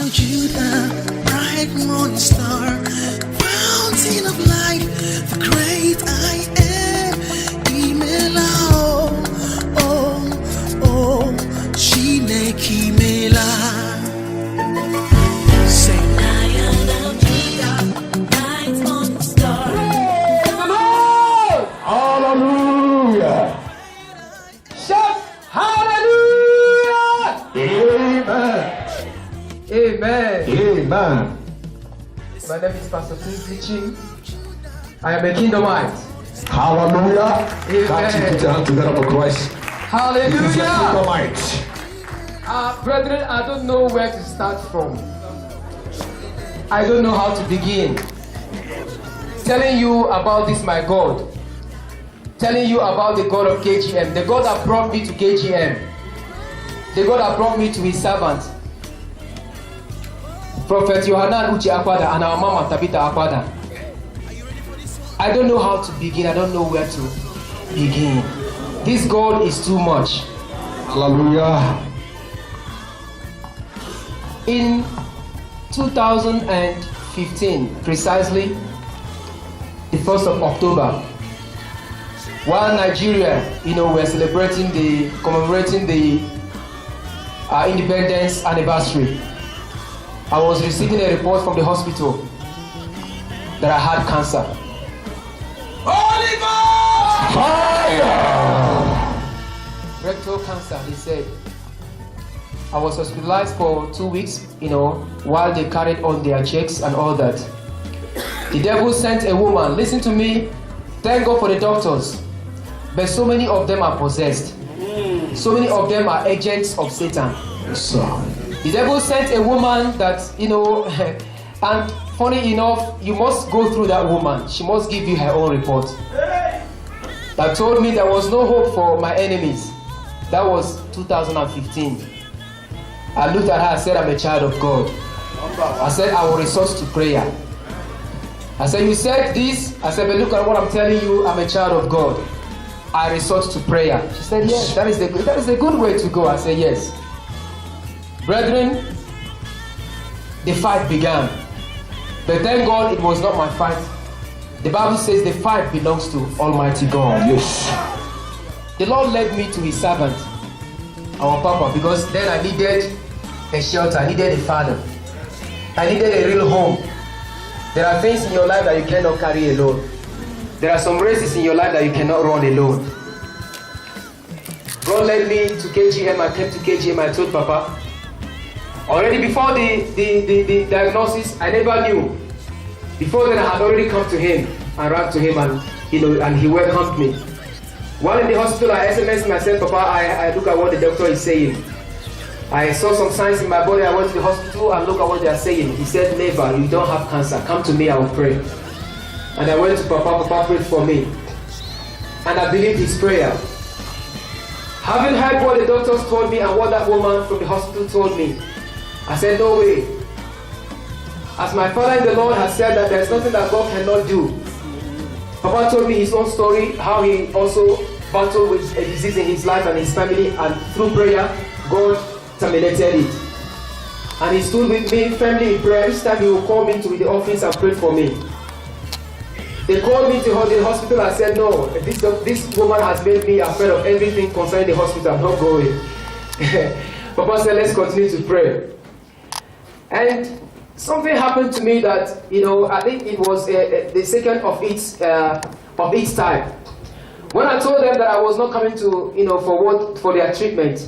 of Judah, bright morning star, fountain of life, the great I am, Imela, Shine Kimela. Say, Lion of Judah, bright morning star. Praise the Lord! Hallelujah! Shout hallelujah! Amen. Amen. Amen. My name is Pastor Teaching. I am a Kingdomite. Hallelujah. Amen. Can't you put your hand together for Christ? Hallelujah. Brethren, I don't know where to start from. I don't know how to begin. Telling you about this, my God. Telling you about the God of KGM. The God that brought me to KGM. The God that brought me to his servant. Prophet Yohanan Uche Akwada and our mama Tabitha Akwada. I don't know how to begin. I don't know where to begin. This God is too much. Hallelujah. In 2015, precisely the 1st of October, while Nigeria, we're commemorating the independence anniversary, I was receiving a report from the hospital that I had cancer. Oliver! Fire! Rectal cancer, they said. I was hospitalized for 2 weeks, while they carried on their checks and all that. The devil sent a woman. Listen to me. Thank God for the doctors. But so many of them are possessed. So many of them are agents of Satan. Yes, sir. The devil sent a woman that, and funny enough, you must go through that woman. She must give you her own report. That told me there was no hope for my enemies. That was 2015. I looked at her, I said, I'm a child of God. I said, I will resort to prayer. I said, you said this? I said, but look at what I'm telling you, I'm a child of God. I resort to prayer. She said, yes, that is a good way to go. I said, yes. Brethren, the fight began. But thank God it was not my fight. The Bible says the fight belongs to Almighty God. Yes. The Lord led me to his servant, our Papa, because then I needed a shelter, I needed a father. I needed a real home. There are things in your life that you cannot carry alone. There are some races in your life that you cannot run alone. God led me to KGM. I came to KGM. I told Papa. Already before the diagnosis, I never knew. Before then, I had already come to him and ran to him, and he welcomed me. While in the hospital, I SMSed him. I said, Papa, I look at what the doctor is saying. I saw some signs in my body. I went to the hospital and look at what they are saying. He said, never, you don't have cancer. Come to me, I will pray. And I went to Papa. Papa prayed for me. And I believed his prayer. Having heard what the doctors told me and what that woman from the hospital told me, I said, no way. As my father in the Lord has said that there's nothing that God cannot do. Papa told me his own story, how he also battled with a disease in his life and his family, and through prayer, God terminated it. And he stood with me firmly in prayer. Each time he would call me to the office and pray for me. They called me to the hospital. I said, no, this woman has made me afraid of everything concerning the hospital. I'm not going. Papa said, let's continue to pray. And something happened to me that, I think it was the second of its time. When I told them that I was not coming to, for their treatment,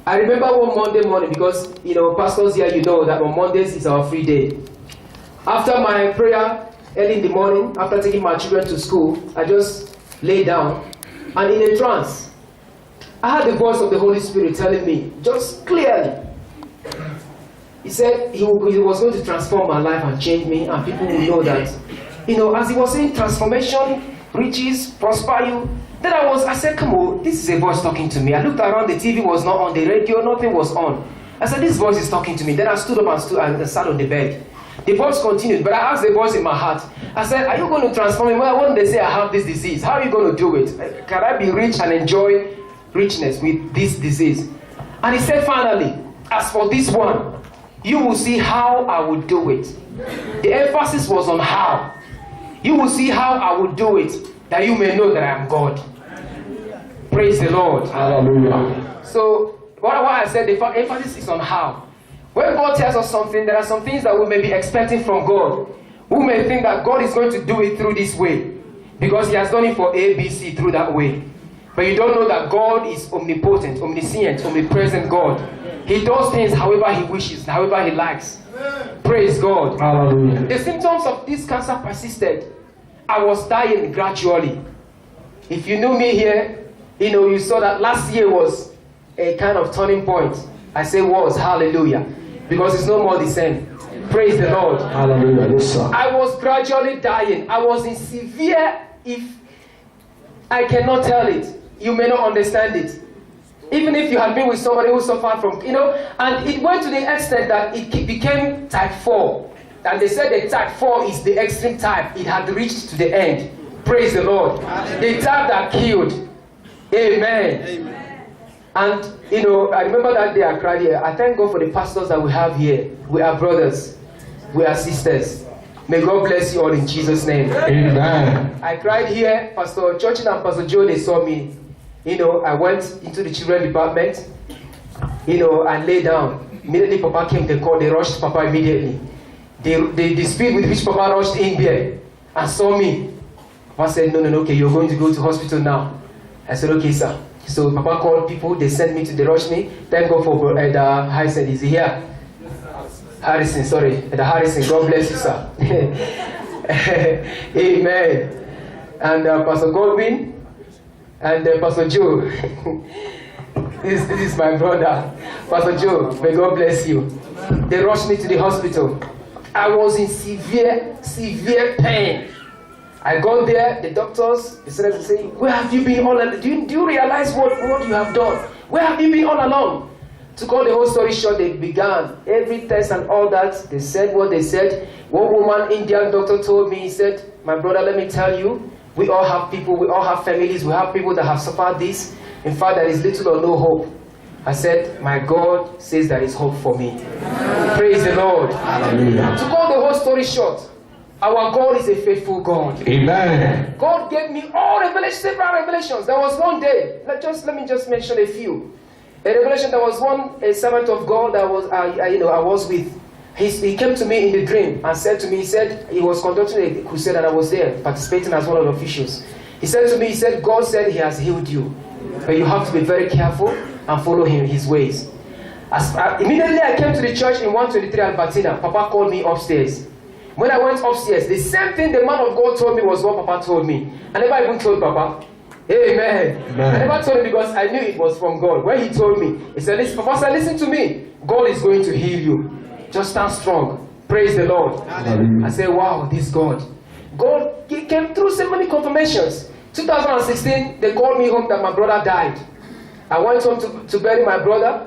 I remember one Monday morning, because, pastors here, that on Mondays is our free day. After my prayer, early in the morning, after taking my children to school, I just lay down, and in a trance, I heard the voice of the Holy Spirit telling me, just clearly, he said he was going to transform my life and change me, and people will know that, as he was saying, transformation, riches, prosper you. Then I said, come on, this is a voice talking to me. I looked around, the TV was not on, the radio, nothing was on. I said, this voice is talking to me. Then I stood up and sat on the bed. The voice continued, but I asked the voice in my heart. I said, are you going to transform me? Well, when they say I have this disease, how are you going to do it? Can I be rich and enjoy richness with this disease? And he said, finally, as for this one, you will see how I would do it. The emphasis was on how. You will see how I would do it, that you may know that I am God. Praise the Lord. Hallelujah. So, what I said, the emphasis is on how. When God tells us something, there are some things that we may be expecting from God. We may think that God is going to do it through this way, because He has done it for A, B, C through that way. But you don't know that God is omnipotent, omniscient, omnipresent God. He does things however He wishes, however He likes. Praise God. Hallelujah. The symptoms of this cancer persisted. I was dying gradually. If you knew me here, you saw that last year was a kind of turning point. I say was, hallelujah, because it's no more the same. Praise the Lord. Hallelujah. Yes, sir. I was gradually dying. I was in severe, if I cannot tell it, you may not understand it. Even if you had been with somebody who suffered from, and it went to the extent that it became type 4. And they said that type 4 is the extreme type. It had reached to the end. Praise the Lord. The type that killed. Amen. Amen. And, I remember that day I cried here. I thank God for the pastors that we have here. We are brothers. We are sisters. May God bless you all in Jesus' name. Amen. I cried here. Pastor Churchin and Pastor Joe, they saw me. I went into the children department, and lay down. Immediately Papa came, they called, they rushed Papa immediately. The speed with which Papa rushed in there and saw me. Papa said, no, okay, you're going to go to hospital now. I said, okay, sir. So Papa called people, they sent me they rushed me. Thank God for the Harrison, is he here? Harrison, sorry. The Harrison, God bless you, sir. Amen. And Pastor Godwin, and Pastor Joe. this is my brother. Pastor Joe, may God bless you. They rushed me to the hospital. I was in severe pain. I got there, the doctors, they started to say, where have you been all along? Do you realize what you have done? Where have you been all along? To call the whole story short, they began every test and all that. They said what they said. One woman, Indian doctor, told me, he said, my brother, let me tell you, we all have people, we all have families, we have people that have suffered this. In fact, there is little or no hope. I said, my God says there is hope for me. Praise the Lord. Hallelujah. To call the whole story short, our God is a faithful God. Amen. God gave me all several revelations. There was one day, let me just mention a few. A revelation, there was a servant of God that was I was with. He came to me in the dream and said to me, he was conducting a crusade and I was there participating as one of the officials. He said to me, God said He has healed you, but you have to be very careful and follow His ways. Immediately I came to the church in 123 Albertina. Papa called me upstairs. When I went upstairs, the same thing the man of God told me was what Papa told me. I never even told Papa. Amen. I never told him because I knew it was from God. When he told me, he said, Papa said, listen to me. God is going to heal you. Just stand strong. Praise the Lord. Hallelujah. I said, wow, this God. He came through so many confirmations. 2016, they called me home that my brother died. I went home to bury my brother.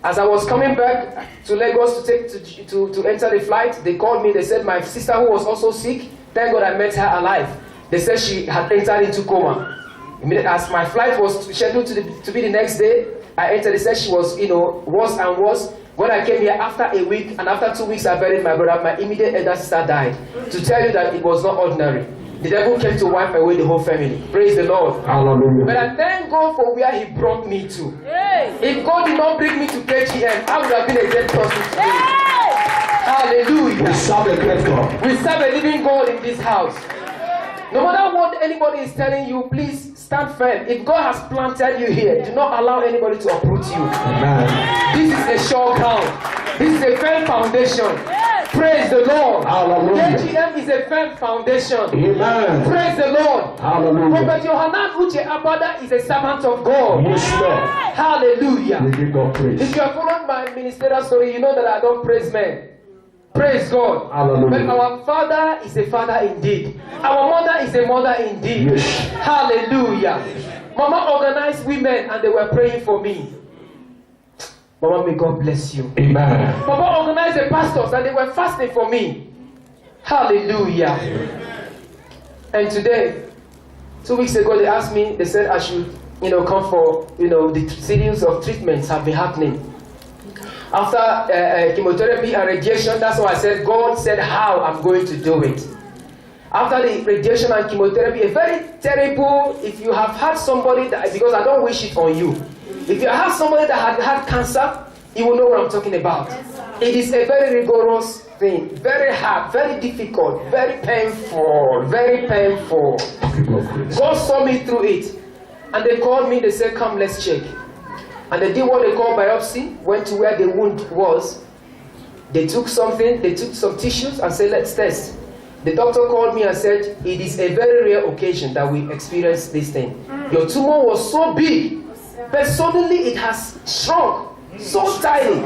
As I was coming back to Lagos to enter the flight, they called me. They said my sister who was also sick, thank God I met her alive. They said she had entered into coma. As my flight was scheduled to be the next day, I entered. They said she was, worse and worse. When I came here after a week and after 2 weeks, I buried my brother. My immediate elder sister died. To tell you that it was not ordinary. The devil came to wipe away the whole family. Praise the Lord. Hallelujah. But I thank God for where He brought me to. If God did not bring me to KGM, I would have been a dead person today. Hallelujah. We serve a great God. We serve a living God in this house. No matter what anybody is telling you, please stand firm. If God has planted you here, do not allow anybody to uproot you. Amen. This is a sure ground. This is a firm foundation. Praise the Lord. Hallelujah. KGM is a firm foundation. Amen. Praise the Lord. Hallelujah. Prophet Yohanan Uche Abada is a servant of God. Yes, Lord. Hallelujah. We give God praise. If you have followed my ministerial story, you know that I don't praise men. Praise God. Hallelujah. But our father is a father indeed. Our mother is a mother indeed. Yes. Hallelujah. Mama organized women and they were praying for me. Mama, may God bless you. Amen. Papa organized the pastors and they were fasting for me. Hallelujah. And today, 2 weeks ago, they asked me, they said I should, come for, the series of treatments have been happening. After chemotherapy and radiation, that's why I said, God said how I'm going to do it. After the radiation and chemotherapy, a very terrible, if you have had somebody that, because I don't wish it on you, if you have somebody that had cancer, you will know what I'm talking about. It is a very rigorous thing, very hard, very difficult, very painful, very painful. God saw me through it. And they called me, they said, come, let's check. And they did what they call biopsy, went to where the wound was. They took something, they took some tissues and said, let's test. The doctor called me and said, it is a very rare occasion that we experience this thing. Your tumor was so big, but suddenly it has shrunk, so tiny.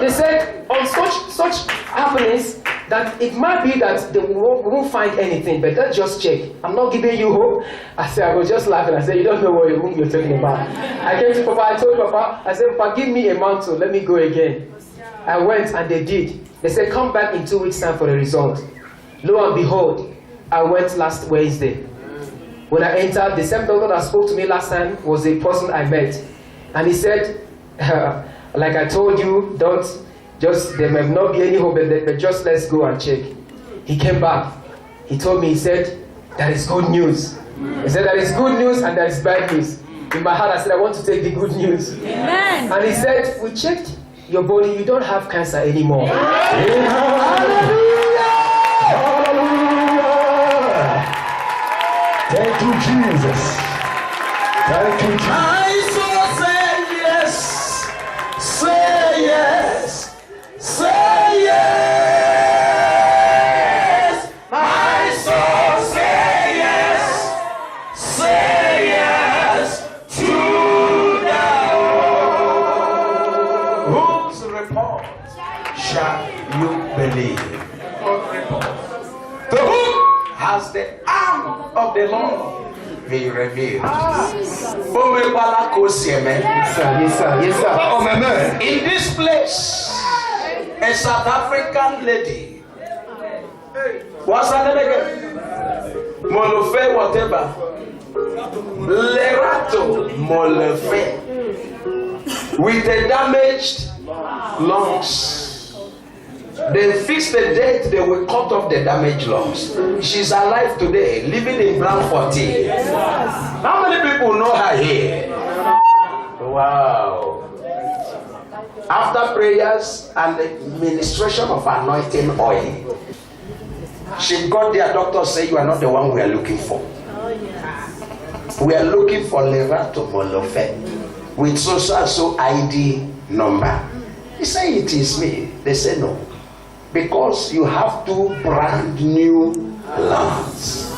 They said, on such happenings, that it might be that we won't find anything, but let's just check. I'm not giving you hope. I said, I was just laughing. I said, you don't know whom you're talking about. I came to Papa, I told Papa, I said, Papa, give me a mantle, let me go again. I went and they did. They said, come back in 2 weeks' time for the result. Lo and behold, I went last Wednesday. When I entered, the same doctor that spoke to me last time was the person I met. And he said, like I told you, there may not be any hope, but just let's go and check. He came back. He told me, he said, there is good news. He said, there is good news and there is bad news. In my heart, I said, I want to take the good news. Amen. And he said, we checked your body, you don't have cancer anymore. Hallelujah! Thank you, Jesus. Thank you, Jesus. I so say yes. Say yes. Say yes. My soul say yes. Say yes to the Lord. Whose report shall you believe? To whom has the arm of the Lord been revealed? Yes, sir, yes, sir, yes, sir. In this place, a South African lady, what's her name again? Molofe, whatever. Lerato Molofe, with the damaged lungs. They fixed the date, they will cut off the damaged lungs. She's alive today, living in Brandfontein. How many people know her here? Wow. After prayers and the ministration of anointing oil, she got their doctor say, you are not the one we are looking for. We are looking for Lerato Molofe with so ID number. He said, it is me. They say no. Because you have 2 brand new lungs.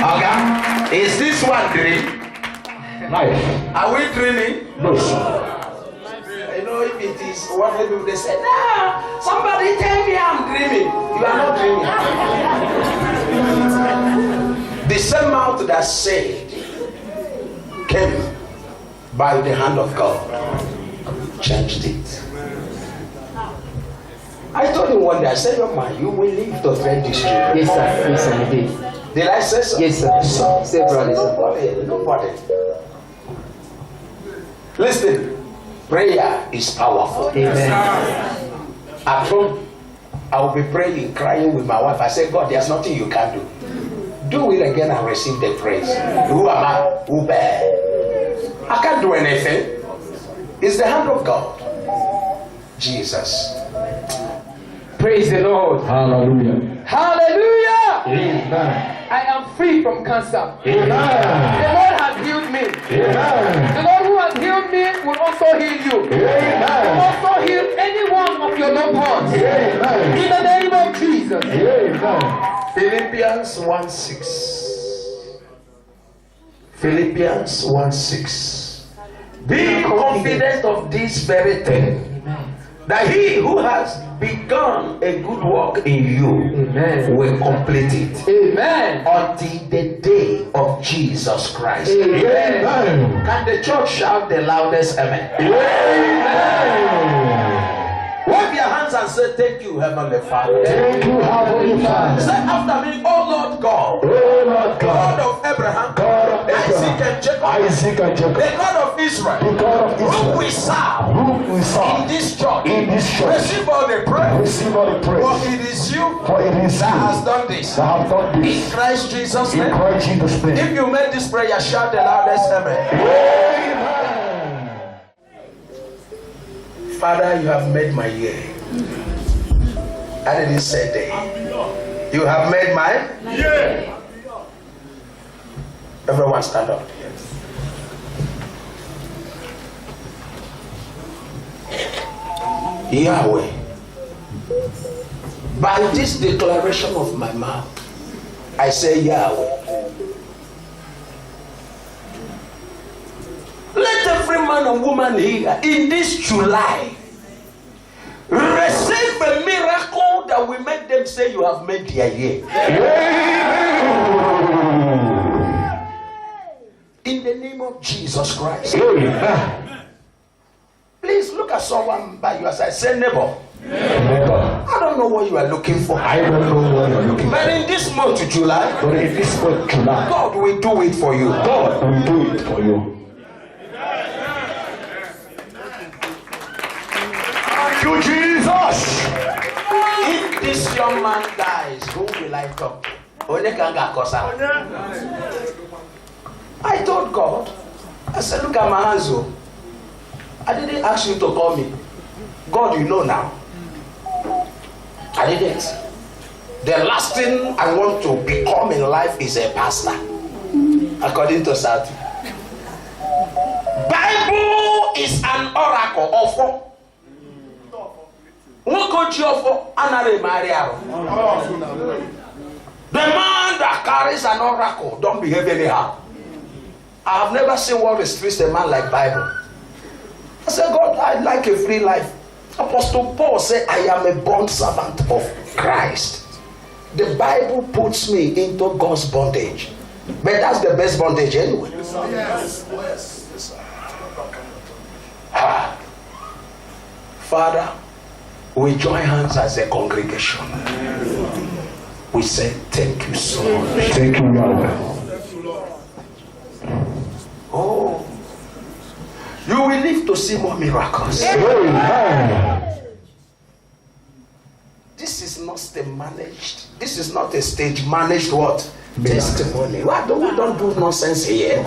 Okay, is this one dream? Life. Are we dreaming? No, sir. You know, if it is what they do, they say, nah, somebody tell me I'm dreaming. You are not dreaming. The same mouth that said came by the hand of God, changed it. I told him one day, I said, your man, you will live to thread this street. Yes, sir, yes, sir, you did. Did I say so? Yes, sir. Yes, sir. Say, brother. Nobody. Listen, prayer is powerful. Amen. At home, I will be praying, crying with my wife. I said, God, there's nothing you can do. Do it again and receive the praise. Who am I? Who bear? I can't do anything. It's the hand of God. Jesus. Praise the Lord. Hallelujah. Hallelujah. Amen. I am free from cancer. Amen. The Lord has healed me. Amen. The Lord who has healed me will also heal you. Amen. Will also heal any one of your loved ones. Amen. In the name of Jesus. Amen. Philippians 1:6. Philippians 1:6. Be confident of this very thing, that he who has begun a good work in you will complete it. Amen. Until the day of Jesus Christ. Amen. Can the church shout the loudest amen? Amen. Wave your hands and say, thank you, Heavenly Father. Thank you, Heavenly Father. Say after me, oh Lord God, Oh Lord God God, of Abraham, God of Isaac and Jacob, Isaac and Jacob, the God of Israel, the God of whom Israel, we serve whom we serve in this church, receive all the praise. receive all the praise. For it is you For it is that you has done this. that have done In this. Christ Jesus' In name. Christ Jesus' name. If you made this prayer, shout the loudest amen. Amen. Father, you have made my year. I didn't say day. You have made my year. Everyone stand up. Yahweh, by this declaration of my mouth, I say Yahweh. Let every man and woman here in this July receive a miracle that will make them say you have made their year. In the name of Jesus Christ. Please look at someone by your side. Say neighbor. I don't know what you are looking for. I don't know what you're looking But for. in this month of July, But in this month, July, God will do it for you. God will do it for you. Thank you, Jesus. If this young man dies, who will I talk to? I told God, I said, look at my hands. Oh. I didn't ask you to call me. God, you know now. I didn't. The last thing I want to become in life is a pastor. According to Sati. Bible is an oracle of the man that carries an oracle don't behave anyhow. I have never seen what restricts a man like Bible. I said, God, I like a free life. Apostle Paul said, I am a bond servant of Christ. The Bible puts me into God's bondage. But that's the best bondage anyway. Yes. Father, we join hands as a congregation. We say, thank you so much. Thank you, Lord. Oh, you will live to see more miracles. Amen. This is not stage managed. This is not a stage managed what? Testimony. Why don't we don't do nonsense here?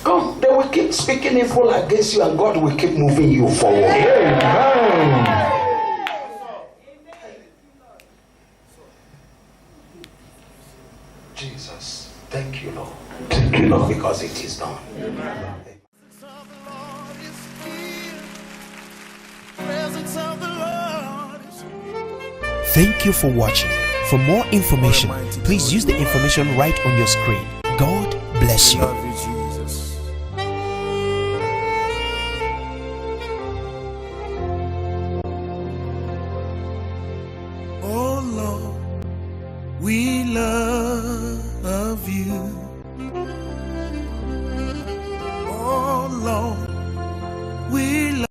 Come, they will keep speaking evil against you, and God will keep moving you forward. Amen. Jesus, thank you, Lord. Thank you, Lord. Because it is done. Thank you for watching. For more information, please use the information right on your screen. God bless you. Love you, Jesus. Oh Lord, we love you.